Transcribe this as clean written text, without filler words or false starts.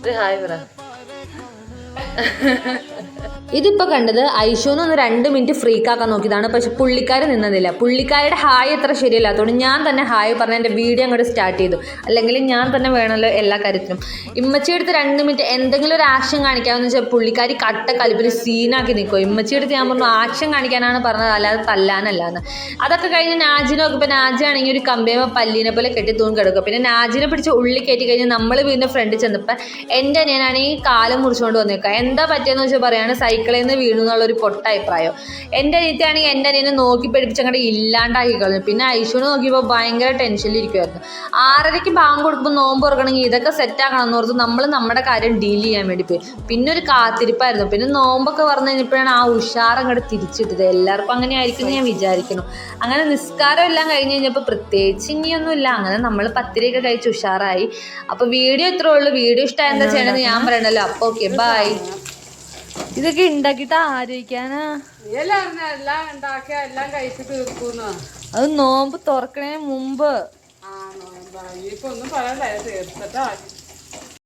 Hi പറ. ഇതിപ്പോ കണ്ടത് ഐഷുന്ന് ഒന്ന് 2 മിനിറ്റ് ഫ്രീക്കാക്കാൻ നോക്കിയതാണ്. പക്ഷെ പുള്ളിക്കാരി നിന്നതില്ല. പുള്ളിക്കാരുടെ ഹായ് അത്ര ശരിയല്ലാത്തതുകൊണ്ട് ഞാൻ തന്നെ ഹായ് പറഞ്ഞ എൻ്റെ വീഡിയോ അങ്ങോട്ട് സ്റ്റാർട്ട് ചെയ്തു. അല്ലെങ്കിൽ ഞാൻ തന്നെ വേണമല്ലോ എല്ലാ കാര്യത്തിനും. ഇമ്മച്ചിയെടുത്ത് 2 മിനിറ്റ് എന്തെങ്കിലും ഒരു ആക്ഷൻ കാണിക്കാമെന്ന് വെച്ചാൽ പുള്ളിക്കാരി കട്ട കലിപ്പിൽ സീനാക്കി നിൽക്കും. ഇമ്മച്ചിയെടുത്ത് ഞാൻ പറഞ്ഞു ആക്ഷൻ കാണിക്കാനാണ് പറഞ്ഞത്, അല്ലാതെ തല്ലാനല്ലാന്ന്. അതൊക്കെ കഴിഞ്ഞ് നാജിനെ നോക്കിയപ്പോൾ നാജിയാണെങ്കിൽ ഒരു കമ്പേമ പല്ലീനെ പോലെ കെട്ടി തൂങ്ങി കിടക്കുക. പിന്നെ നാജിനെ പിടിച്ച് ഉള്ളിൽ കയറ്റി കഴിഞ്ഞ് നമ്മൾ വീടിൻ്റെ ഫ്രണ്ടിൽ ചെന്നപ്പോൾ എൻ്റെ അനിയനാണെങ്കിൽ കാലം മുറിച്ചുകൊണ്ട് വന്നേക്കുക. എന്താ പറ്റിയെന്ന് വെച്ചാൽ പറയാണ് സൈക്കിളിൽ നിന്ന് വീണു എന്നുള്ളൊരു പൊട്ട അഭിപ്രായം. എൻ്റെ അനിയത്തിയാണെങ്കിൽ എൻ്റെ അനിയനെ നോക്കി പഠിപ്പിച്ച് അങ്ങോട്ട് ഇല്ലാണ്ടാക്കി കളഞ്ഞു. പിന്നെ ഐഷുവിനെ നോക്കിയപ്പോൾ ഭയങ്കര ടെൻഷനിലിരിക്കുമായിരുന്നു. 6:30 ബാങ്ക് കൊടുക്കുമ്പോൾ നോമ്പ് തുറക്കണമെങ്കിൽ ഇതൊക്കെ സെറ്റാക്കണം എന്ന് ഓർത്ത് നമ്മൾ നമ്മുടെ കാര്യം ഡീൽ ചെയ്യാൻ വേണ്ടി പോയി. പിന്നെ ഒരു കാത്തിരിപ്പായിരുന്നു. പിന്നെ നോമ്പൊക്കെ പറഞ്ഞു കഴിഞ്ഞപ്പോഴാണ് ആ ഉഷാർ അങ്ങോട്ട് തിരിച്ചിട്ടത്. എല്ലാവർക്കും അങ്ങനെ ആയിരിക്കും ഞാൻ വിചാരിക്കുന്നു. അങ്ങനെ നിസ്കാരം എല്ലാം കഴിഞ്ഞ് കഴിഞ്ഞപ്പോൾ പ്രത്യേകിച്ച് ഇനിയൊന്നുമില്ല. അങ്ങനെ നമ്മൾ പത്തിരിയൊക്കെ കഴിച്ച് ഉഷാറായി. അപ്പോൾ വീഡിയോ ഇത്രേ ഉള്ളൂ. വീഡിയോ ഇഷ്ടമായി എന്താ ചെയ്യണമെന്ന് ഞാൻ പറയണല്ലോ. അപ്പോൾ ഓക്കെ ബൈ. ഇതൊക്കെ ഉണ്ടാക്കിട്ട് ആരോഗ്യാനാ? എല്ലാം ഉണ്ടാക്കിയ എല്ലാം കഴിച്ച് തീർക്കുന്നു. അത് നോമ്പ് തുറക്കണേ മുമ്പ്. ഇനിയിപ്പോ ഒന്നും പറയണ്ട, തീർത്തിട്ടാ.